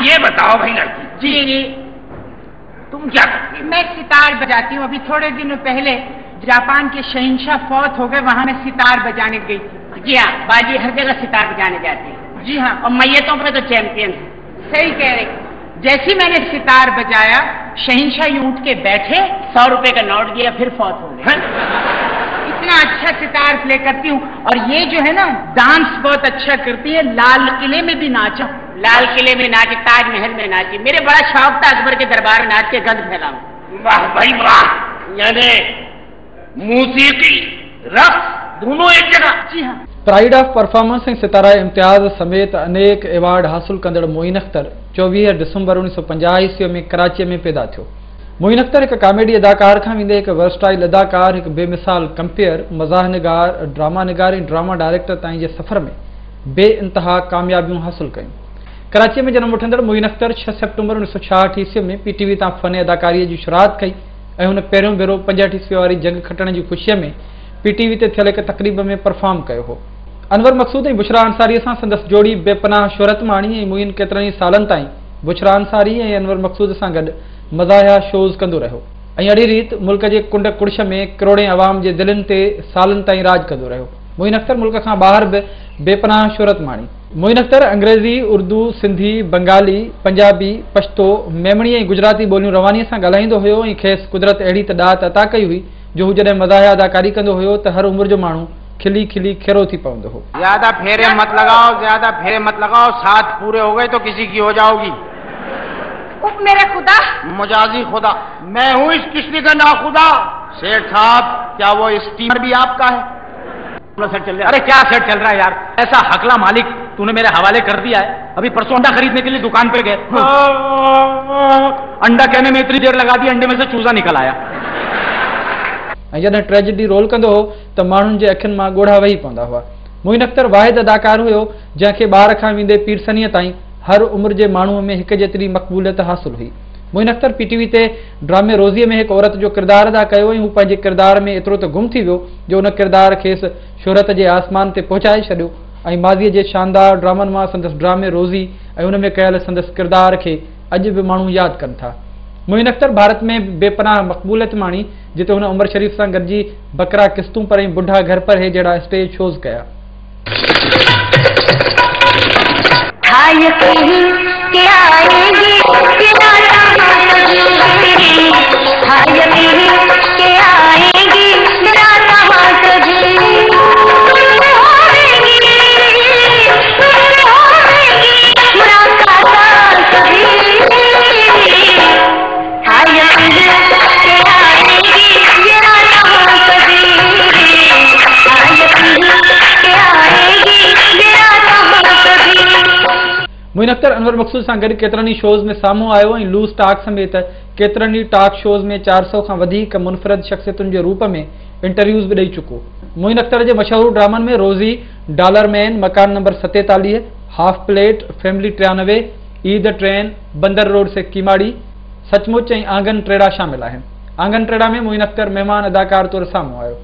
ये बताओ भाई लड़की। जी जी। तुम क्या करती हो? मैं सितार बजाती हूँ। अभी थोड़े दिनों पहले जापान के शहंशाह फौत हो गए, वहाँ मैं सितार बजाने गई थी। जी हाँ, बाजी हर जगह सितार बजाने जाते हैं। जी हाँ। और मैयतों पे तो चैंपियन है। सही कह रहे। जैसे मैंने सितार बजाया, शहंशाह यूं उठ के बैठे, 100 रुपए का नोट दिया, फिर फौत हो गए। इतना अच्छा सितार प्ले करती हूँ। और ये जो है ना, डांस बहुत अच्छा करती है। लाल किले में भी नाचा। लाल किले में नाची, ताजमहल में नाची। मेरे बड़ा शौक था अकबर के दरबार में नाच के गंध फैलाऊं। वाह भाई वाह। यानी मूसीकी रक्स दोनों एक जगह। जी हाँ। प्राइड ऑफ परफॉर्मेंस ऐं सितारा इम्तियाज़ समेत अनेक एवार्ड हासिल कंदड़ मोइन अख्तर 24 डिसंबर 1950 ईस्वी में कराची में पैदा थियो। मोइन अख्तर एक कॉमेडी अदाकार खां वेंदे एक वर्सटाइल अदाकार, एक बेमिसाल कंपेयर, मज़ाह निगार, ड्रामा निगार ऐं ड्रामा डायरेक्टर ताईं जे सफ़र में बेइंतहा कामयाबियूं हासिल कयूं। कराची में जन्म वठंदड़ मोइन अख्तर 6 सितंबर 1966 ईस्वी में पीटीवी तां फ़न अदाकारी जी शुरूआत कई ऐं हुन पहिरियों भेरो 65 ईस्वी वारी जंग खटण जी ख़ुशीअ में पीटीवी ते थियल हिक तक़रीब में परफॉर्म कयो हो। अनवर मक़सूद ऐं बुशरा अंसारीअ सां संदसि जोड़ी बेपनाह शोहरत माणी ऐं मोइन केतिरनि ई सालनि ताईं बुशरा अंसारी ऐं अनवर मक़सूद सां गॾु मज़ाहिया शोज़ कंदो रहियो ऐं अहिड़ी रीति मुल्क जे कुंड कुड़श में करोड़े अवाम जे दिलनि ते सालनि ताईं राज कंदो रहियो। मोइन अख्तर मुल्क खां ॿाहिरि बि बेपनाह शोहरत माणी। मोइन अख्तर अंग्रेज़ी, उर्दू, सिंधी, बंगाली, पंजाबी, पश्तो, मेमणी ऐं गुजराती ॿोलियूं रवानीअ सां ॻाल्हाईंदो हुयो ऐं खेसि कुदरत अहिड़ी तदात अता कई हुई जो हू जॾहिं मज़ाहिया अदाकारी कंदो हुयो त हर उमिरि जो माण्हू खिली खिली खेरो थी पवंदो हो। ज्यादा फेरे मत लगाओ, ज्यादा फेरे मत लगाओ, 7 पूरे हो गए तो किसी की हो जाओगी। मेरा खुदा, मुजाजी खुदा, मैं हूँ इस किश्ती का नाखुदा। सेठ साहब, क्या वो स्टीमर भी आपका है? सेट चल रहा है। अरे क्या सेट चल रहा है यार, ऐसा हकला मालिक तूने मेरे हवाले कर दिया है। अभी परसों अंडा खरीदने के लिए दुकान पे गए, अंडा कहने में इतनी देर लगा दी, अंडे में से चूजा निकल आया। ऐं जॾहिं ट्रेजेडी रोल कंदो हो त माण्हुनि जे अखियुनि मां ॻोढ़ा वही पवंदा हुआ। मोइन अख्तर वाहिद अदाकार हुयो जंहिंखे ॿार खां वेंदे पीरसनीअ ताईं हर उमिरि जे माण्हूअ में हिक जेतिरी मक़बूलियत हासिल हुई। मोइन अख्तर पीटीवी ते ड्रामे रोज़ीअ में हिकु औरत जो किरदारु अदा कयो ऐं हू पंहिंजे किरदार में एतिरो त गुम थी वियो जो उन किरदार खेसि शोहरत जे आसमान ते पहुचाए छॾियो ऐं माज़ीअ जे शानदार ड्रामनि मां संदसि ड्रामे रोज़ी ऐं उन में कयल संदसि किरदार खे अॼु बि माण्हू यादि कनि था। मोइन अख्तर भारत में बेपनाह मक़बूलियत माणी जिते हुन उमर शरीफ़ सां गॾिजी बकरा किस्तूं पर ऐं बुढ़ा घर पर हे जहिड़ा स्टेज शोज़ कया। मोइन अख्तर अनवर मक़सूद सां गॾु केतिरनि ई शोज़ में साम्हूं आयो ऐं लूज़ टॉक समेत केतिरनि ई टॉक शोज़ में 400 खां वधीक मुनफ़रद शख़्सियतुनि जे रूप में इंटरव्यूज़ बि ॾेई चुको। मोइन अख्तर जे मशहूर ड्रामनि में रोज़ी, डॉलर मैन, मकान number 47, half plate, family 93, Eid train, बंदर रोड से कीमाड़ी, सचमुच ऐं आंगन टेड़ा शामिल आहिनि। आंगन टेड़ा में मोइन अख्तर महिमान अदाकार तौरु साम्हूं आयो।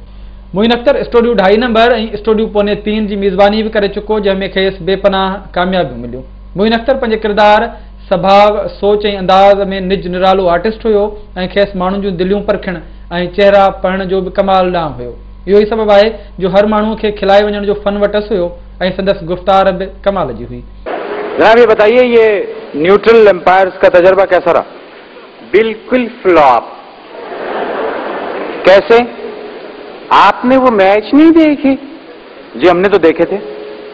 मोइन अख्तर स्टूडियो 2.5 नंबर ऐं स्टूडियो 3.25 जी मेज़बानी बि करे चुको जंहिंमें खेसि बेपनाह कामयाबियूं मिलियूं। मोइन अख्तर पंहिंजे किरदार, स्वभाव, सोच ऐं अंदाज़ में निज निरालो आर्टिस्ट हुयो ऐं खेसि माण्हुनि जूं दिलियूं परखण ऐं चेहरा पढ़ण जो बि कमाल ॾांहुं हुयो। इहो ई सबबु आहे जो हर माण्हूअ खे खिलाए वञण जो फन वटसि हुयो ऐं संदसि गुफ़्तार बि कमाल जी हुई। जनाब ये बताइए, ये न्यूट्रल एम्पायर्स का तजर्बा कैसा रहा? बिल्कुल फ्लॉप। कैसे? आपने वो मैच नहीं देखे? जी हमने तो देखे थे।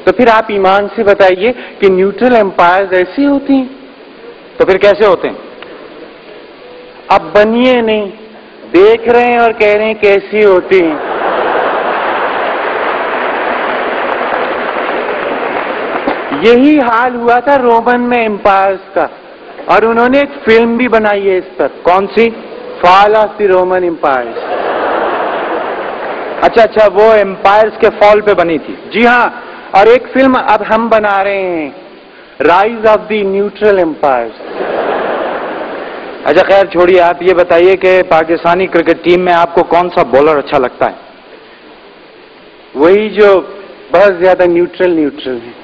तो फिर आप ईमान से बताइए कि न्यूट्रल एम्पायर्स ऐसी होती हैं? तो फिर कैसे होते हैं? अब बनिए नहीं, देख रहे हैं और कह रहे हैं कैसी होती हैं। यही हाल हुआ था रोमन में एम्पायर्स का, और उन्होंने एक फिल्म भी बनाई है इस पर। कौन सी? Fall of the Roman empires. अच्छा, वो एम्पायर्स के फॉल पे बनी थी? जी हाँ, और एक फिल्म अब हम बना रहे हैं, rise of the neutral empires. अच्छा खैर छोड़िए, आप ये बताइए कि पाकिस्तानी क्रिकेट टीम में आपको कौन सा बॉलर अच्छा लगता है? वही जो बहुत ज्यादा न्यूट्रल है।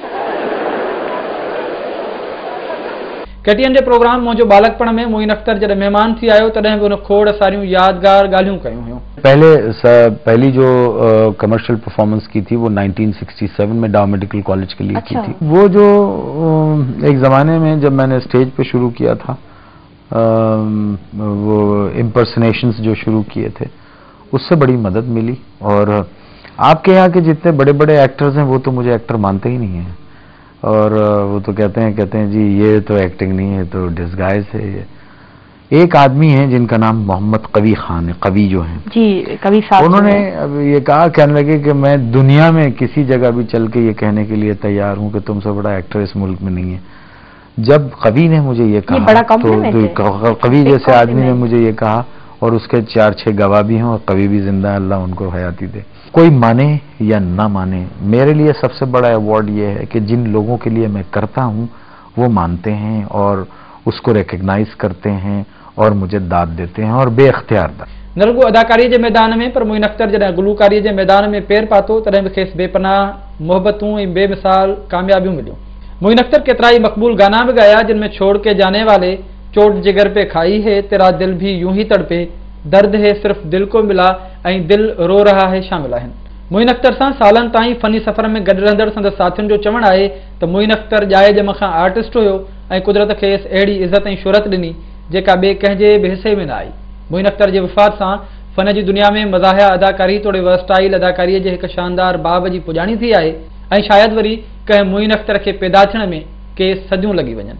KTN जे प्रोग्राम मुंहिंजो बालकपण में मोइन अख्तर जॾहिं महिमान थी आयो तॾहिं बि उन खोड़ सारियूं यादगार ॻाल्हियूं कयूं हुयूं। पहली जो कमर्शियल परफॉर्मेंस की थी वो 1967 में डाउ मेडिकल कॉलेज के लिए की थी। वो जो एक ज़माने में जब मैंने स्टेज पे शुरू किया था, वो इम्पर्सनेशंस जो शुरू किए थे, उससे बड़ी मदद मिली। और आपके यहाँ के जितने बड़े बड़े एक्टर्स हैं वो तो मुझे एक्टर मानते ही नहीं हैं, और वो तो कहते हैं जी ये तो एक्टिंग नहीं है, तो डिस्गाइज है ये। एक आदमी है जिनका नाम मोहम्मद कवी खान है, कवि जो हैं जी, कवि साहब, उन्होंने अब ये कहा, कहने लगे कि मैं दुनिया में किसी जगह भी चल के ये कहने के लिए तैयार हूं कि तुमसे बड़ा एक्टर इस मुल्क में नहीं है। जब कवि ने मुझे ये कहा, तो कवि जैसे आदमी ने मुझे ये कहा, और उसके 4-6 गवाह भी हैं, और कवि भी जिंदा, अल्लाह उनको हयाती दे। कोई माने या ना माने, मेरे लिए सबसे बड़ा अवार्ड ये है कि जिन लोगों के लिए मैं करता हूँ वो मानते हैं और उसको रिकग्नाइज करते हैं और मुझे दाद देते हैं, और बेअख्तियार दाद। न रुगो अदाकारी जे मैदान में, पर मोइन अख्तर जॾहिं गुलूकारी जे मैदान में पेर पातो तॾहिं बि खेसि बेपनाह मोहबतूं ऐं बेमिसाल कामयाबियूं मिलियूं। मोइन अख्तर केतिरा ई मक़बूल गाना भी गाया, जिनमें छोड़ के जाने वाले, चोट जिगर पे खाई है, तेरा दिल भी यूं ही तड़पे, दर्द है सिर्फ दिल को मिला ऐं दिल रो रहा है शामिल आहिनि। मोइन अख्तर सां सालनि ताईं फनी सफ़र में गॾु रहंदड़ संदसि साथियुनि जो चवणु आहे त मोइन अख्तर ॼाए ॼम खां आर्टिस्ट हुयो ऐं कुदरत खेसि अहिड़ी इज़त ऐं शोहरत ॾिनी जेका ॿिए कंहिंजे बि हिसे में न आई। मोइन अख्तर जे वफ़ात सां फ़न जी दुनिया में मज़ाहिया अदाकारी तोड़े वर्सटाइल अदाकारीअ जे हिकु शानदार बाब जी पुॼाणी थी आहे, ऐं शायदि वरी कंहिं मोइन अख्तर खे पैदा थियण में के सदियूं लॻी वञनि।